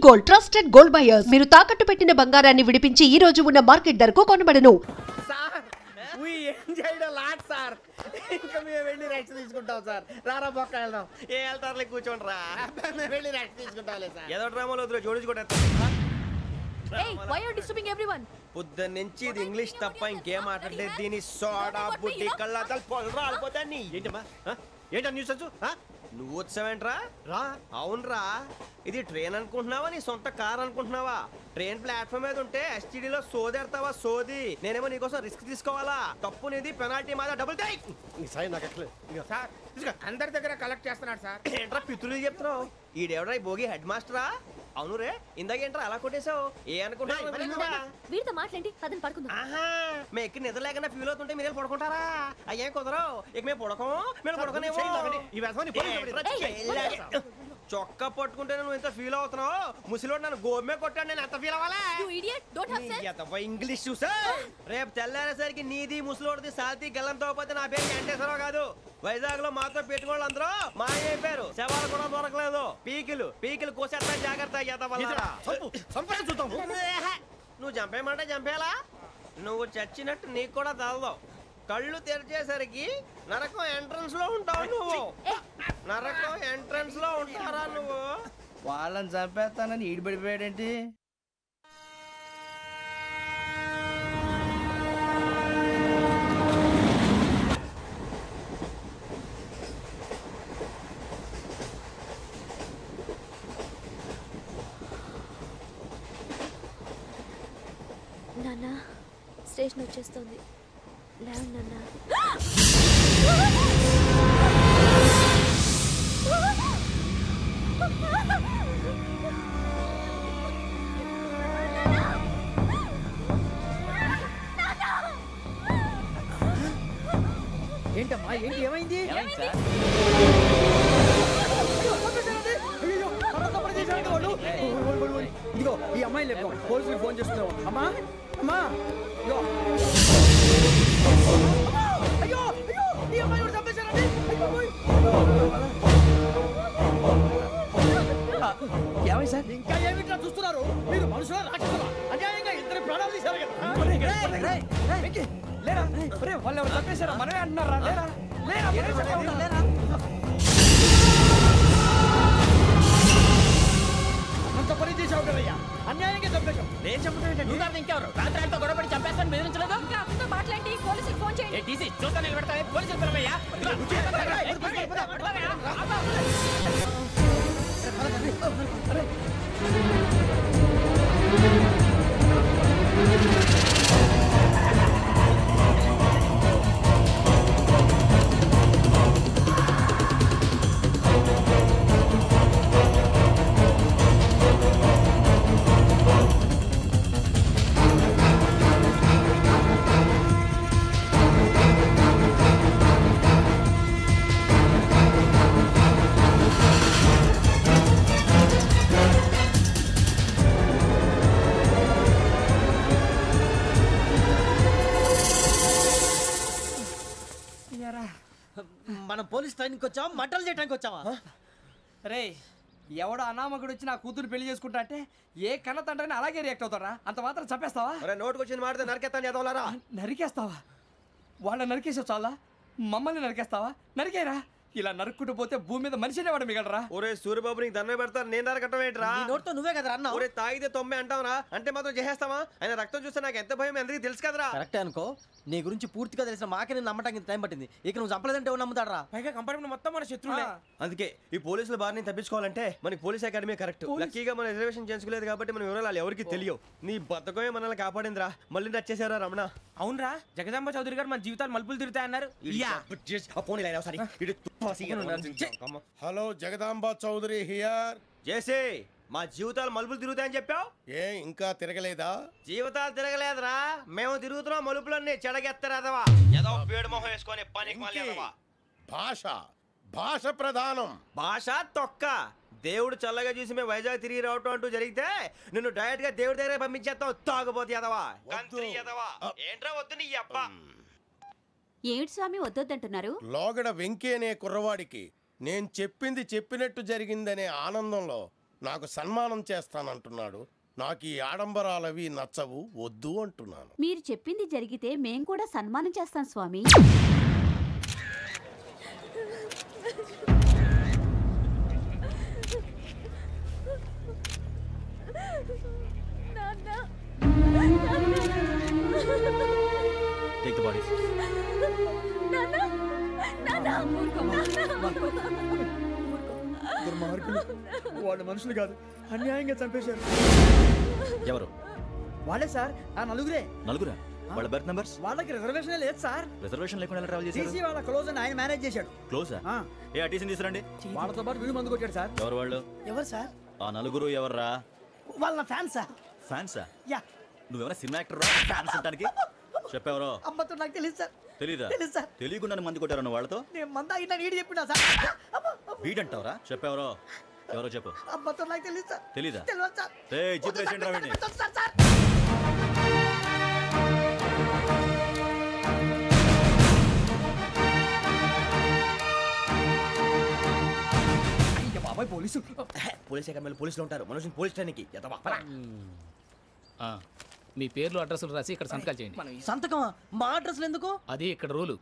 Gold trusted gold buyers మీరు తాకట్టు పెట్టిన బంగారాన్ని విడిపించి ఈ రోజు ఉన్న మార్కెట్ ధరకు కొనబడను. Sir we enjoyed a lot sir. ఇంకా మేము వెళ్ళి రెస్ట్ తీసుకుంటాం సార్. రారా బొక్క వెళ్దాం. ఏ వెళ్తారులే కూర్చోండి రా. మేము వెళ్ళి రెస్ట్ తీసుకుంటాంలే సార్. ఏదో డ్రామాలో వద్దు జోడించుకుంటా. పొద్దున్న నుంచి ఇది ఇంగ్లీష్ తప్ప ఇంకేం మాట్లాడలేదు. దీని సోడా బుడ్డి కళ్ళ పొలం రాలిపోతాన్ని. ఏంటమ్మా ఏంటా న్యూస్ వచ్చు? నువ్వు వచ్చావేంట్రా? రా. అవునరా, ఇది ట్రైన్ అనుకుంటున్నావా నీ సొంత కార్ అనుకుంటున్నావా? ట్రైన్ ప్లాట్ఫామ్ మీద ఉంటే ఎస్టీడీలో సోదేడతావా సోది? నేనేమో నీకోసం రిస్క్ తీసుకోవాలా? తప్పు నీది, పెనాల్టీ మాదా, డబుల్ టై. సార్ నాకు ఎట్లేదు సార్. అందరి దగ్గర కలెక్ట్ చేస్తున్నాడు సార్. ఏంట్రా పితులు చెప్తున్నావు? ఈడెవడ్రా భోగి హెడ్ మాస్టరా? అవును రే, ఇందాకేంట్రా అలా కొట్టేశావు? ఏ అనుకుంటున్నావు? మేము ఎక్కడ నిద్ర లేకుండా ఫీల్ అవుతుంటే మీరు పడుకుంటారా? అయ్యేం కుదరవు. ఇక మేము పడకం, మేము పడకనేమో. చొక్కా పట్టుకుంటే నువ్వు ఎంత ఫీల్ అవుతున్నావు? ముసలివాడు నన్ను గోమే కొట్టాడు, నేను ఎంత ఫీల్ అవ్వాలా? ఇంగ్లీష్ చూసా. రేపు తెల్లారేసరికి నీది ముసలివాడిది సాల్తీ గల్లంతో పోతే నా పేరు వెంకటేశ్వరరావు కాదు. వైజాగ్ లో మాతో పెట్టుకోళ్ళు అందరూ మాయైపోయారు. శవాలు కూడా దొరకలేదు. పీకిలు కోసేస్తా జాగ్రత్త. నువ్వు చంపేయమంటే చంపేలా? నువ్వు చచ్చినట్టు నీకు కూడా తగదు. కళ్ళు తెరిచేసరికి నరకం ఎంట్రన్స్ లో ఉంటావు నువ్వు. నరకం ఎంట్రన్స్ లో ఉంటారా నువ్వు? వాళ్ళని చంపేస్తానని ఈడిపడిపోయాడేంటి? నాన్న స్టేషన్ వచ్చేస్తుంది. లేవు నాన్న. ఏంటమ్మా ఏంటి? ఏమైంది? ఇదిగో ఈ అమ్మాయి లేపు, పోలీసులకు ఫోన్ చేస్తున్నావు. అమ్మా అమ్మా అయ్యో అయ్యో ఈ అమ్మాయి కూడా చంపేశారండి. ఏమై సార్? ఇంకా ఏమిట్లా చూస్తున్నారు? మీరు మనుషుల రాక్షసులా? అన్యాయంగా ఇద్దరు ప్రాణాలు తీశారు కదా. లేరా వాళ్ళు ఎవరు చంపేశారా? మనమే అంటున్నారా? లేరా లేరా అంత పని చేసావు కదయ్యా. అన్యాయంగా చంపేశావు. నేను చంపడం ఇంకెవరు? రాత్రి గొడవపడి చంపేస్తాను బెదిరించలేదు. ఇంకా అతనితో మాట్లాడి పోలీసులకు ఫోన్ చేయండి. టీసీ చూస్తా నిలబెడతా. పోలీసులు పిలవయ్యా. మనం పోలీస్ ట్రైనింగ్కి వచ్చావా, మంటలు చేయడానికి వచ్చావా? రే ఎవడో అనామకుడు వచ్చి నా కూతురు పెళ్లి చేసుకుంటా అంటే ఏ కన్న తండ్రిని అలాగే రియాక్ట్ అవుతారా? అంత మాత్రం చంపేస్తావా? నోటుకు వచ్చింది మాడితే నరికేస్తాను చదవాలరా. నరికేస్తావా? వాళ్ళని నరికేసావు చాలా, మమ్మల్ని నరికేస్తావా? నరికేరా. ఇలా నరుక్కుంటూ పోతే భూమి మీద మనిషినే వాడు మిగలరా. ఒరే సూర్యబాబు నీకు దండ పెడతాను, నేను నరకటం ఏంట్రా? నోటితో నువ్వే కదా అన్నా. ఒరే తాగితే 90 అంటావరా? అంటే మాత్రం చేసేస్తావా? ఆయన రక్తం చూస్తే నాకు ఎంత భయం అందరికీ తెలుసు కదరా. కరెక్టే అనుకో. నీ గురించి పూర్తిగా తెలిసిన మాకే నేను నమ్మటానికి టైం పట్టింది. ఇక నువ్వు చంపలేదంటే ఎవరు నమ్ముతాడరా? పైగా కంపార్ట్మెంట్ మొత్తం మన శత్రువులే. అందుకే ఈ పోలీసుల బారిని తప్పించుకోవాలంటే మనకి పోలీస్ అకాడమీ కరెక్ట్. లక్కీగా మన రిజర్వేషన్ చేసుకోలేదు కాబట్టి మన వివరాలు ఎవరికి తెలియవు. నీ బతకమే మనల్ని కాపాడిందిరా. మళ్ళీ నచ్చేసారా రమణ? అవునరా, జగదాంబ చౌదరి గారు మన జీవితాలు మలుపులు తిరుగుతాయన్నారు. Hello, Jagadamba Chowdary here. చేసే మా జీవితాలు మలుపులు తిరుగుతాయని చెప్పావు. ఏ ఇంకా తిరగలేదా? జీవితాలు తిరగలేదురా, మేము తిరుగుతున్నాం మలుపులన్నీ. చెడగెత్తరాదవా ఏదో పేడు మొహం వేసుకొని పనికి మళ్ళీ. భాష ప్రధానం. భాష తొక్క. దేవుడు చల్లగా చూసి మేము వైజాగ్ తిరిగి రావటం అంటూ జరిగితే నిన్ను డైరెక్ట్ గా దేవుడి దగ్గర పంపించేస్తాం. తాగబోతు ఎదవా, కంత్రి ఎదవా. ఏంట్రా వద్దు నీ అబ్బా. ఏమిటి స్వామి వద్దొద్దంటున్నారు? లోగడ వెంకీ అనే కుర్రవాడికి నేను చెప్పింది చెప్పినట్టు జరిగిందనే ఆనందంలో నాకు సన్మానం చేస్తానంటున్నాడు. నాకు ఈ ఆడంబరాలవి నచ్చవు, వద్దు అంటున్నాను. మీరు చెప్పింది జరిగితే మేం కూడా సన్మానం చేస్తాం స్వామి. Take the bodies. వాళ్ళు మనుషులు కాదు, అన్యాయంగా చంపేశారు. ఎవరు? వాళ్ళే సార్, ఆ నలుగురే. నలుగురా? వాళ్ళ బర్త్ నంబర్స్? వాళ్ళకి రిజర్వేషన్ లేదు సార్. రిజర్వేషన్ లేకుండా ఎలా ట్రావెల్ చేశారు? టీసీ వాళ్ళ క్లోజ్ అని ఆయన మేనేజ్ చేశాడు. క్లోజా? ఏ ఆ టీసీని తీసుకురండి. వాళ్ళతో పాటు వీడు మందు కొట్టాడు సార్. ఎవరు వాళ్ళు? ఎవరు సార్? ఆ నలుగురు ఎవర్రా? వాళ్ళ ఫ్యాన్స్ సార్. ఫ్యాన్సా? యా. నువ్వెవరా సినిమా యాక్టర్ రా ఫ్యాన్స్ అంటానికి? చెప్పెవరో? అమ్మతో నాకు తెలియదు సార్. తెలీదా? తెలుసు సార్. తెలియకుండా మంది కొట్టారు వాళ్ళతో? నేను మంద అయినా నీడి చెప్పినా సార్. వీడంటావరా? చెప్పెవరో? ఎవరో చెప్పు. అమ్మతో నాకు తెలియదు సార్. తెలీదా? తెలియదు సార్. జీప్ రేషన్ రావండి. సార్ బాబాయ్ పోలీసు. పోలీస్ అకాడమీలో పోలీసులు ఉంటారు, మనుషులు పోలీస్ స్టేషన్కి ఎదవా. మీ పేర్లు అడ్రస్లు రాసి ఇక్కడ సంతకాలు చేయండి. సంతకమా? మా అడ్రస్లు ఎందుకు? అది ఇక్కడ రూలు.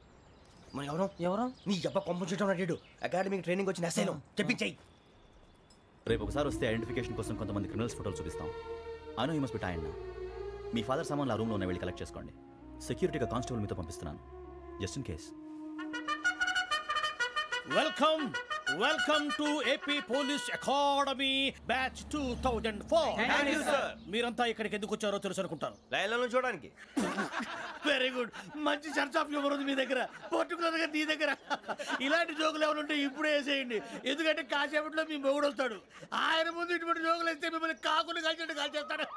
మనం ఎవరు? నీ అబ్బా పంపించడం అన్నాడు. అకాడమిక్ ట్రైనింగ్ వచ్చిన అసైలం చెప్పించాయి. రేపు ఒకసారి వస్తే ఐడెంటిఫికేషన్ కోసం కొంతమంది క్రిమినల్స్ ఫోటోలు చూపిస్తాం. I know you must be tired now. Me father సామాన్లు ఆ రూమ్లో ఉన్న వెళ్ళి కలెక్ట్ చేసుకోండి. సెక్యూరిటీగా కానిస్టేబుల్ మీతో పంపిస్తున్నాను, just in case. Welcome to AP police academy batch 2004. మీరంతా ఇక్కడికి ఎందుకు వచ్చారో తెలుసు అనుకుంటాను. లైన్లో చూడడానికి. వెరీ గుడ్, మంచి సెన్స్ ఆఫ్ హ్యూమర్ ఉంది మీ దగ్గర, పర్టికులర్ గా నీ దగ్గర. ఇలాంటి జోకులు ఏమైనా ఉంటే ఇప్పుడే వేసేయండి, ఎందుకంటే కాసేపట్లో మీ మొగుడు వస్తాడు. ఆయన ముందు ఇటువంటి జోకులు వేస్తే మిమ్మల్ని కాకుని కాల్చేట్టు కాల్చేస్తాడు.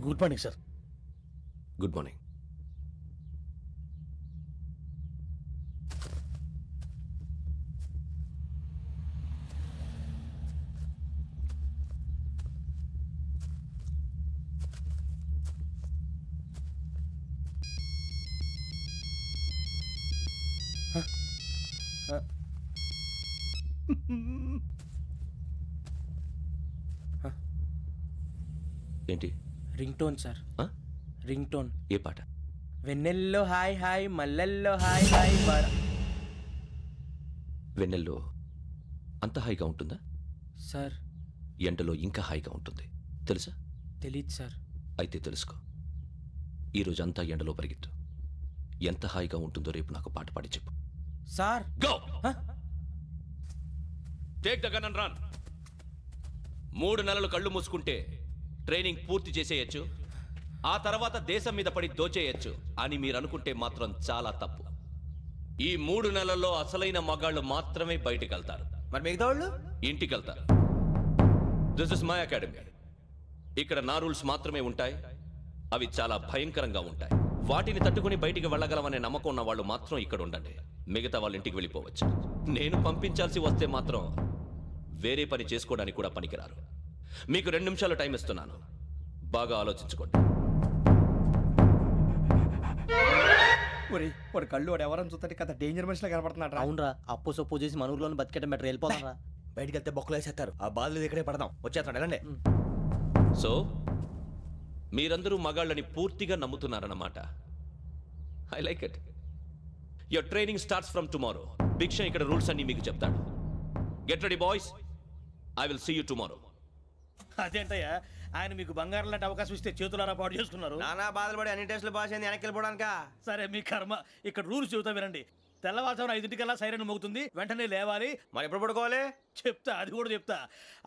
Good morning sir. Good morning. ఏంటి? Ring tone sir. Ring tone. ఏ పాట? వెన్నెల్లో హాయ్ హాయ్, మల్లెల్లో హాయ్ హాయ్. వెన్నెల్లో అంత హాయిగా ఉంటుందా సార్? ఎండలో ఇంకా హాయిగా ఉంటుంది తెలుసా? తెలీదు సార్. అయితే తెలుసుకో. ఈరోజు అంతా ఎండలో పరిగెత్తు. ఎంత హాయిగా ఉంటుందో రేపు నాకు పాట పాడి చెప్పు. Sir go. Take the gun and run. 3 నెలలు కళ్ళు మూసుకుంటే ట్రైనింగ్ పూర్తి చేసేయచ్చు, ఆ తర్వాత దేశం మీద పడి దోచేయచ్చు అని మీరు అనుకుంటే మాత్రం చాలా తప్పు. ఈ 3 నెలల్లో అసలైన మగాళ్ళు మాత్రమే బయటికి వెళ్తారు. మరి మిగతా వాళ్ళు ఇంటికి వెళ్తారు. This is my academy. ఇక్కడ నా రూల్స్ మాత్రమే ఉంటాయి. అవి చాలా భయంకరంగా ఉంటాయి. వాటిని తట్టుకుని బయటికి వెళ్ళగలమనే నమ్మకం ఉన్న వాళ్ళు మాత్రం ఇక్కడ ఉండండి. మిగతా వాళ్ళు ఇంటికి వెళ్ళిపోవచ్చు. నేను పంపించాల్సి వస్తే మాత్రం వేరే పని చేసుకోవడానికి కూడా పనికిరారు. మీకు 2 నిమిషాలు టైం ఇస్తున్నాను, బాగా ఆలోచించుకోండి. వాడు కళ్ళు వాడు ఎవరని చూస్తే కదా డేంజర్ మనిషిలో కనపడుతున్నాడు. అవునరా, అప్పు సొప్పు చేసి మన ఊర్లో బతికేయడం బెటర్. వెళ్ళిపోతారా? బయటికి వెళ్తే బొక్కలు వేసేస్తారు. ఆ బాధలు ఇక్కడే పడదాం. వచ్చేస్తాడు వెళ్ళండి. సో మీరందరూ మగాళ్ళని పూర్తిగా నమ్ముతున్నారన్నమాట. I like it. Your training starts from tomorrow. Bhiksha ఇక్కడ రూల్స్ అన్ని మీకు చెప్తాడు. Get ready boys, I will see you tomorrow. అదేంటయ్యా, ఆయన మీకు బంగారం లాంటి అవకాశం ఇస్తే చేతులారా పాటు చేసుకున్నారు. నానా బాధలు పడి అన్ని టెస్టులు పాస్ అయింది, వెనక్కి వెళ్ళిపోవడానికా? సరే మీ కర్మ. ఇక్కడ రూల్స్ చెబుతా వినండి. తెల్లవారుజామున 5 సైరన్ మోగుతుంది, వెంటనే లేవాలి. మరి ఎప్పుడు పడుకోవాలి చెప్తా, అది కూడా చెప్తా.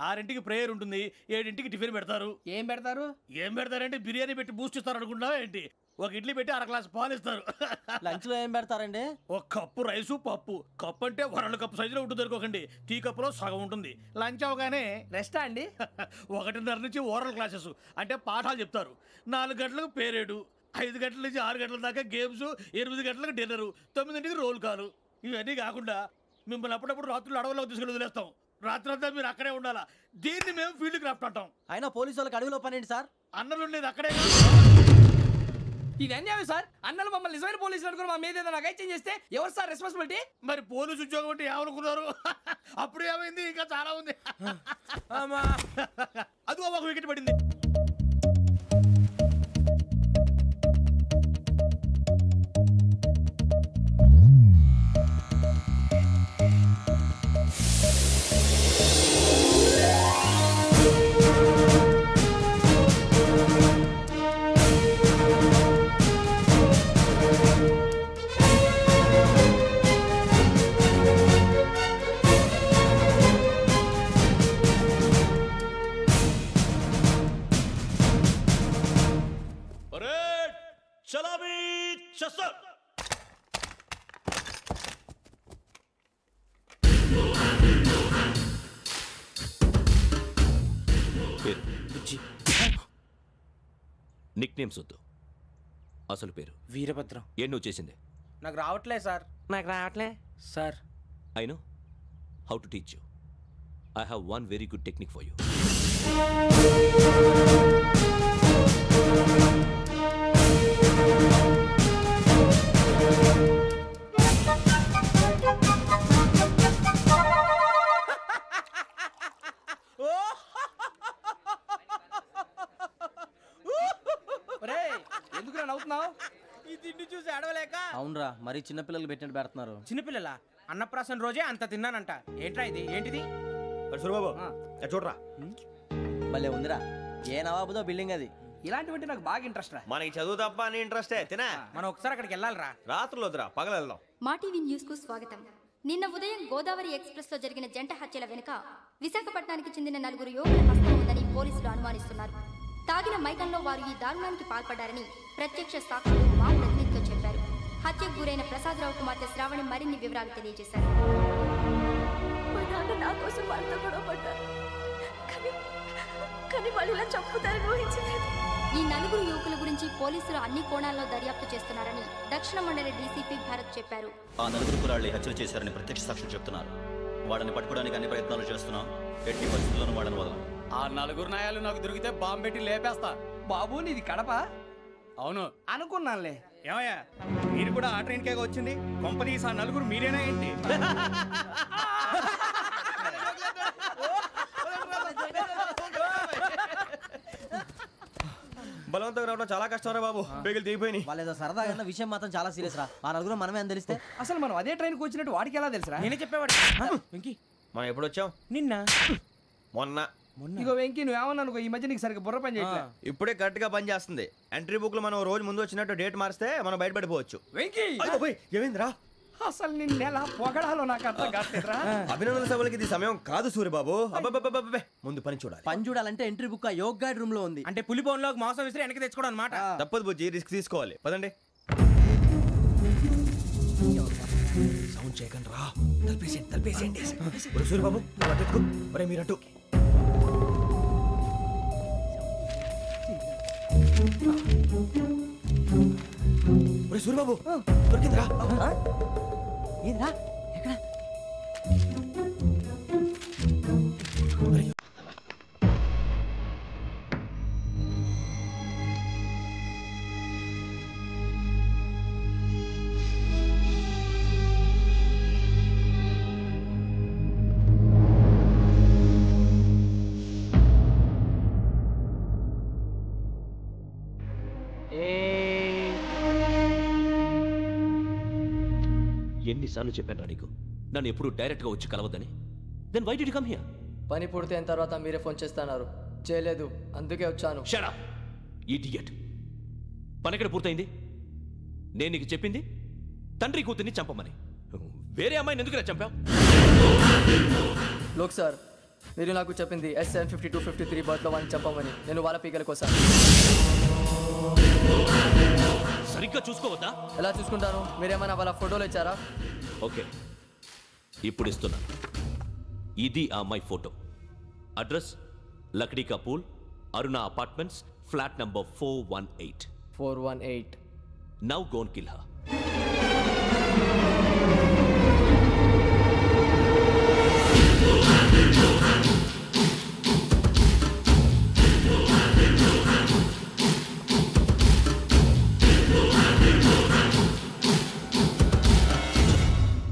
6 ప్రేయర్ ఉంటుంది, 7 టిఫిన్ పెడతారు. ఏం పెడతారు? ఏం పెడతారంటే బిర్యానీ పెట్టి బూస్ట్ ఇస్తారు అనుకుంటున్నావా ఏంటి? ఒక ఇడ్లీ పెట్టి 1 గ్లాస్ పాలు ఇస్తారు. లంచ్ లో ఏం పెడతారండి? 1 కప్పు రైసు పప్పు. కప్పు అంటే 1 కప్పు సైజులో ఉంటుంది అనుకోకండి. టీ కప్పులో సగం ఉంటుంది. లంచ్ అవగానే రెస్టా అండి? 1:30 నుంచి ఓరల్ క్లాసెస్ అంటే పాఠాలు చెప్తారు. 4 గంటలకు పేరేడు. 5 గంటల నుంచి 6 గంటల దాకా గేమ్స్, 8 గంటలకు డిన్నరు, 9ంటికి రోల్ కాలు. ఇవన్నీ కాకుండా మిమ్మల్ని అప్పుడప్పుడు రాత్రులు అడవుల్లో తీసుకుని వదిలేస్తాం. రాత్రంతా మీరు అక్కడే ఉండాలా. దీన్ని మేము ఫీల్డ్ క్రాఫ్ట్ అంటాం. అయినా పోలీసు వాళ్ళకి అడవిలో పని ఏంటి సార్? అన్నలు ఉండేది అక్కడే. ఇది అన్యాయం సార్. అన్నలు మమ్మల్ని నిజమైన పోలీసులు అనుకుని మా మీద ఏదైనా నగైత్యం చేస్తే ఎవరు సార్ రెస్పాన్సిబిలిటీ? మరి పోలీసు ఉద్యోగం అంటే ఏమనుకున్నారు? అప్పుడు ఏమైంది? ఇంకా చాలా ఉంది. అది ఒక వికెట్ పడింది. నిక్ నేమ్స్ వద్దు, అసలు పేరు. వీరభద్రం. ఏం నువ్వు చేసింది? నాకు రావట్లే సార్. నాకు రావట్లే sir. I know how to teach you. I have one very good technique for you. ఎందుకు నవ్వుతున్నావు? ఈ తిండి చూసి అడవలేక. అవునరా, మరి చిన్నపిల్లలు పెట్టినట్టు పెడుతున్నారు. చిన్నపిల్లల అన్నప్రాసన రోజే అంత తిన్నానంట. ఏంట్రా ఇది? ఏంటిది? సూరిబాబు చూడరా, భలే ఉందిరా. ఏ నవాబుదో బిల్డింగ్ అది. ఇలాంటివంటే నాకు బాగా ఇంట్రెస్ట్ రా. మనకి చదువు తప్ప అని ఇంట్రెస్టే. తినా మనం ఒకసారి అక్కడికి వెళ్ళాలిరా. రాత్రులు వద్దురా, పగలు వెళ్దాం. మా టీవీ న్యూస్ కు స్వాగతం. నిన్న ఉదయం గోదావరి ఎక్స్ప్రెస్ లో జరిగిన జంట హత్యల వెనుక విశాఖపట్నానికి చెందిన 4 యువకుల హస్తం ఉందని పోలీసులు అనుమానిస్తున్నారు. తాగిన మైకంలో వారు ఈ దారుణానికి పాల్పడ్డారని ప్రత్యక్ష సాక్షులు మా ప్రతినిధితో చెప్పారు. హత్యకు గురైన ప్రసాదరావు కుమార్తె శ్రావణి మరిన్ని వివరాలు తెలియజేశారు. మా నాన్న నా కోసం వాళ్ళతో గొడవ పడ్డారు, కానీ వాళ్ళు ఇలా చంపుతారని ఊహించలేదు. ఈ 4 యువకుల గురించి పోలీసులు అన్ని కోణాల్లో దర్యాప్తు చేస్తున్నారని దక్షిణ మండలి డీసీపీ భరత్ చెప్పారు. ఆ 4 కుర్రాళ్ళే హత్యలు చేశారని ప్రత్యక్ష సాక్షులు చెప్తున్నారు. వాళ్ళని పట్టుకోవడానికి అన్ని ప్రయత్నాలు చేస్తున్నాం. ఎట్టి పరిస్థితుల్లోనూ వాళ్ళని వదలం. ఆ 4 నాయాలు నాకు దొరికితే బాంబు పెట్టి లేపేస్తా. బాబు నీది కడప? అవును అనుకున్నానులే. ఏమయ్యా, మీరు కూడా ఆ ట్రైన్ కేగా వచ్చింది? కంపెనీస్ ఆ 4 మీరేనా ఏంటి? బలవంతంగా రావడం చాలా కష్టం రా బాబు. బేగులు దిగిపోయినాయి. వాళ్ళేదో సరదాగా విషయం మాత్రం చాలా సీరియస్ రా. ఆ 4 మనమే అని తెలిస్తే అసలు మనం అదే ట్రైన్కి వచ్చినట్టు వాడికి ఎలా తెలుసురా? నేనే చెప్పేవాడు. వెంకీ, మనం ఎప్పుడు వచ్చాం? నిన్న మొన్న. ఇగో వెంకీ, నువ్వేమన్నా అనుకో, ఈ మధ్య నీకు సరిగ్గా బుర్ర పని చేయట్లే. ఇప్పుడే కరెక్ట్ గా పని చేస్తుంది. ఎంట్రీ బుక్ లో మనం రోజు ముందు వచ్చినట్టు డేట్ మారిస్తే మనం బయటపడిపోవచ్చు. వెంకీ, ఏమైందిరా? అసలు నిన్న ఎలా పొగడాలో నాకు అర్థం కాట్లేదురా. అభినందన సభలకి ఇది సమయం కాదు సూరిబాబు. అబ్బబ్బబ్బబ్బే, ముందు పని చూడాలి. పని చూడాలంటే ఎంట్రీ బుక్ ఆ యోగ్ గైడ్ రూమ్ లో ఉంది. అంటే పులి బోన్లోకి మాంసం విసిరి వెనక్కి తెచ్చుకోవడం అనమాట. తప్పదు బుజ్జి, రిస్క్ తీసుకోవాలి. పదండి. సౌండ్ చేయకండి రా. తలపేసేయండి. సూరిబాబు నువ్వు అటు ఎత్తుకో. ఒరే మీరు అటు. ఒరే సూరిబాబు, దొరికిందిరా. ఏంద్రా ఎక్కడ? ఎన్నిసార్లు చెప్పాను నీకు నన్ను ఎప్పుడు డైరెక్ట్ గా వచ్చి కలవద్దని? Then why did you come here? పని పూర్తయిన తర్వాత మీరే ఫోన్ చేస్తున్నారు. చేయలేదు, అందుకే వచ్చాను. Shut up idiot. పని ఎక్కడ పూర్తయింది? నేను నీకు చెప్పింది తండ్రి కూతుర్ని చంపమని. వేరే అమ్మాయిని ఎందుకు చంపావు? లోక్ సార్, మీరు నాకు చెప్పింది S75253 బర్త్లో వాళ్ళని చంపమని. నేను వాళ్ళ పీకల కోసం. సరిగ్గా చూసుకోవద్దా? ఎలా చూసుకుంటాను? మీరేమైనా వాళ్ళ ఫోటోలు ఇచ్చారా? ఓకే, ఇప్పుడు ఇస్తున్నాను. ఇది ఆ అమ్మాయి ఫోటో. అడ్రస్ లక్డీ కా pool, Aruna apartments, flat number 418. 418. Now go and kill her.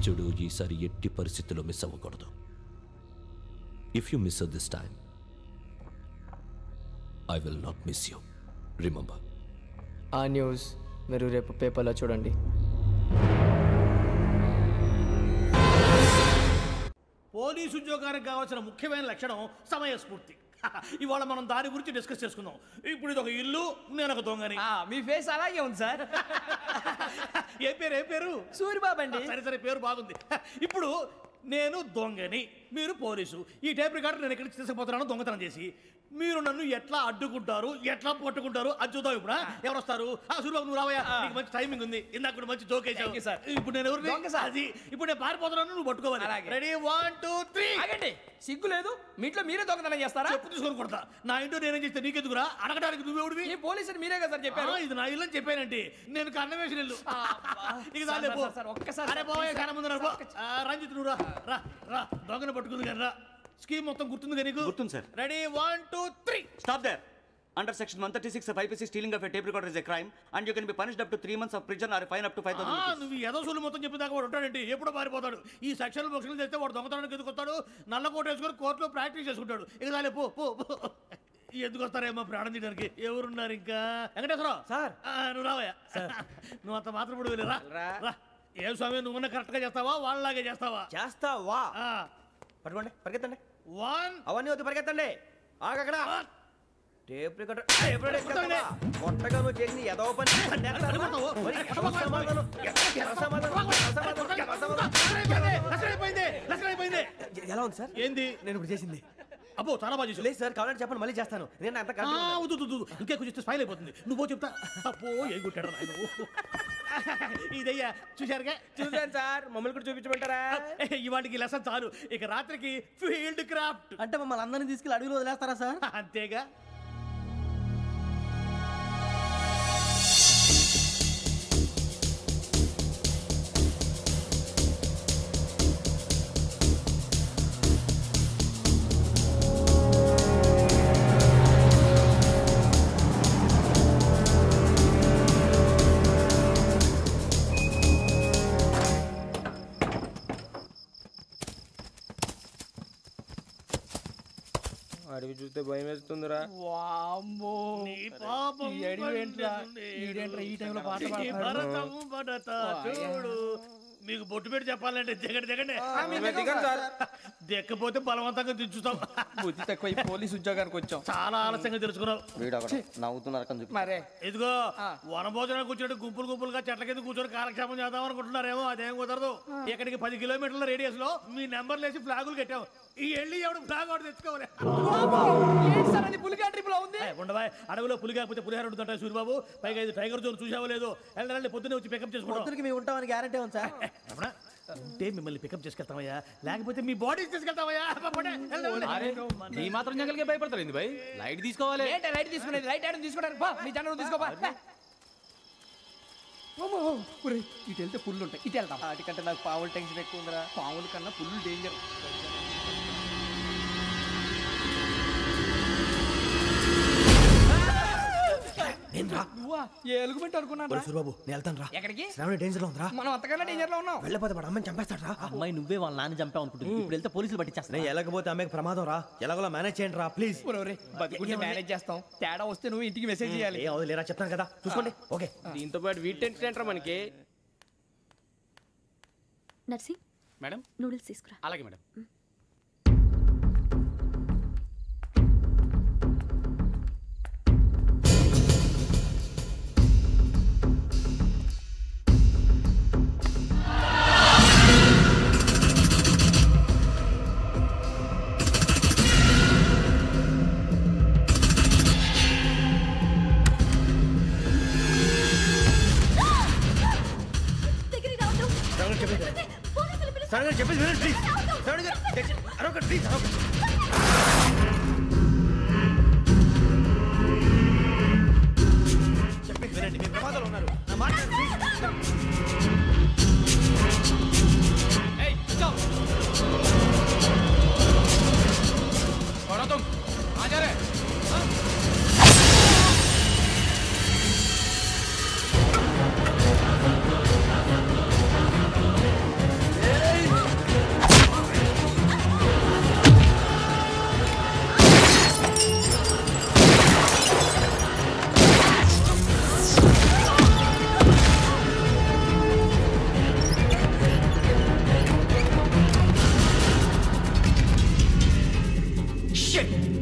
చూడు, ఈసారి ఎట్టి పరిస్థితుల్లో మిస్ అవ్వకూడదు. If you miss this time I will not miss you. Remember. ఆ న్యూస్ మీరు రేపు పేపర్లో చూడండి. పోలీసు ఉద్యోగానికి కావాల్సిన ముఖ్యమైన లక్షణం సమయస్ఫూర్తి. ఇవాళ మనం దాని గురించి డిస్కస్ చేసుకుందాం. ఇప్పుడు ఇది ఒక ఇల్లు, నేను ఒక దొంగని. మీ ఫేస్ అలాగే ఉంది సార్. ఏ పేరు? సూరిబాబు అండి. సరే పేరు బాగుంది. ఇప్పుడు నేను దొంగని, మీరు పోలీసు. ఈ టైప్ రికార్డు నేను ఎక్కడికి తీసుకుపోతున్నాను దొంగతనం చేసి. మీరు నన్ను ఎట్లా అడ్డుకుంటారు, ఎట్లా పట్టుకుంటారు అది చూద్దాం. ఇప్పుడు ఎవరు వస్తారు? సూరిబాబు నువ్వు రావయ్యా, నీకు మంచి టైమింగ్ ఉంది. ఇందాక కూడా మంచి జోక్ వేసావు సార్. ఇప్పుడు నేను ఎవరు? అది ఇప్పుడు నేను పారిపోతున్నాను, నువ్వు పట్టుకోవాలి. రెడీ 1 2 3. ఆగండి, సిగ్గు లేదు? మీ ఇంట్లో మీరే దొంగతనం చేస్తారా? చెప్పు తీసుకొని కొడతా. నా ఇంట్లో నేనేం చేస్తే నీకెందుకురా? అడగడానికి నువ్వెవడివి? ఈ పోలీసులు మీరే కదా సార్ చెప్పారు. ఇది నా ఇల్లు అని చెప్పానంటే నేను కన్నం వేసిన ఇల్లు. ఒక్కసారి రంజిత్ నువ్వు రా, దొంగను పట్టుకుంది కానీ రా. స్కీమ్ మొత్తం గుర్తుంది కానీ నీకు? గుర్తుంది sir. Ready 1 2 3. Stop there. Under section 136 of IPC, stealing of a tape recorder is a crime and you can be punished up to 3 months of prison or a fine up to 5,000 rupees. నువ్వు ఏదో సొల్లు మొత్తం చెప్పేదాకా వాడు ఉంటాడండి. ఎప్పుడో పారిపోతాడు. ఈ సెక్షన్లు బొక్షన్లు చేస్తే వాడు దొంగతనానికి ఎందుకు వస్తాడు? నల్ల కోట వేసుకొని కోర్టులో ప్రాక్టీస్ చేసుకుంటాడు. ఇక చాలే పో. ఎందుకు వస్తారేమో ప్రాణం తీయడానికి. ఎవరున్నారు ఇంకా? వెంకటేశ్వరరావు సార్, నువ్వు రావయ్యా. నువ్వు అంత మాత్రం ఇప్పుడు వెళ్ళి రా. ఏం స్వామి, నువ్వు కరెక్ట్ గా చేస్తావా వాళ్ళలాగే చేస్తావా? చేస్తావా? పట్టుకోండి, పరిగెత్తండి. 1 అవన్నీ వద్దు, పరిగెత్తండి. ఆగక్కడ టేప్ రికార్డర్ కొట్టగా నువ్వు చేసి ఏదో పని. ఎలా ఉంది సార్? ఏంది నేను ఇప్పుడు చేసింది? అబ్బో చాలా బాగా చేసి. లేదు సార్, కావాలంటే చెప్పండి, మళ్ళీ చేస్తాను. నేను అంత ఇంకే కొంచెం స్మైల్ అయిపోతుంది. నువ్వు చెప్తా. అబ్బో ఏం కొట్టాడు ఆయన. ఇదయ్యా చూశారుగా? చూసాను సార్. మమ్మల్ని కూడా చూపించమంటారా? ఇవాటికి లెసన్ చాలు. ఇక రాత్రికి ఫీల్డ్ క్రాఫ్ట్. అంటే మమ్మల్ని అందరినీ తీసుకెళ్ళి అడుగులో వదిలేస్తారా సార్? అంతేగా. అడవి చూస్తే భయం వేస్తుందిరా. చూడు, మీకు బొట్టు పెట్టి చెప్పాలంటే దిగండి. దిక్కపోతే బలవంతంగా దించుతాం. బుద్ధి తక్కువ పోలీసు ఉద్యోగానికి వచ్చాం. చాలా ఆలస్యంగా తెలుసుకున్నావు. మరే ఇదిగో వనభోజనానికి కూర్చోండి. గుంపులుగా చెట్ల కింద కూర్చొని కాలక్షేపం చేద్దాం అనుకుంటున్నారేమో. అదేం కుదరదు. ఇక్కడికి 10 కిలోమీటర్ల రేడియస్ లో మీ నెంబర్లు వేసి ఫ్లాగులు కట్టాం. ఈ వెళ్ళి ఎవడు ఫ్లాగ్ ఒకటి తెచ్చుకోవాలి. ఉండవా? అడవిలో పులి కాకపోతే పులిహార ఉంటుంటాయి సూరిబాబు. పైగా ఇది టైగర్ జోన్ చూసావో లేదో. వెళ్ళండి, పొద్దున్నే వచ్చి పికప్ చేసుకుంటాం. మేము ఉంటామని గ్యారంటీ ఉంది సార్. ఉంటే మిమ్మల్ని పికప్ చేసుకెళ్తామయ్యా, లేకపోతే మీ బాడీ తీసుకెళ్తామయ్యా. ఈ మాత్రం జంగల్కే భయపడతారు ఏంది భయ్? లైట్ తీసుకోవాలి. లైట్ తీసుకునేది లైట్ ఆడని తీసుకోవడానికి నీ జనం తీసుకోపా. ఇటు వెళ్తే పుల్లు ఉంటాయి, ఇటు వెళ్తాం. వాటికంటే నాకు పావులు టెన్షన్ ఎక్కువ ఉందిరా. పావుల కన్నా పుల్లు డేంజర్. ఎలుగుబెట్టి అనుకున్నాను. సూరిబాబు నేను వెళ్తాను రా. ఎక్కడికి? శ్రావణి డేంజర్ లో ఉందిరా. మనం అంతకన్నా డేంజర్ లో ఉన్నాం. వెళ్ళపోతే వాడు అమ్మని చంపేస్తాడు రా. అమ్మాయి నువ్వే వాళ్ళ నాన్న చంపావు అనుకుంటుంది. ఇప్పుడు వెళ్తే పోలీసులు పట్టించేస్తా. నేను వెళ్ళకపోతే అమ్మాయికి ప్రమాదం రా. ఎలాగోలా మేనేజ్ చేయండి రా ప్లీజ్. బతుకుంటే మేనేజ్ చేస్తాం. తేడా వస్తే నువ్వు ఇంటికి మెసేజ్ చేయాలి. ఏ లేరా చెప్తాను కదా, చూసుకోండి. ఓకే. దీంతో పాటు వీటి టెన్షన్ ఏంట్రా మనకి? నర్సి మేడం నూడిల్స్ తీసుకురా. అలాగే మేడం. చెప్పేసి ప్లీజ్. అరొక ప్లీజ్. చెప్పేసి ఉన్నారండి మీరు ప్రమాదంలో ఉన్నారు నా మాట Shit!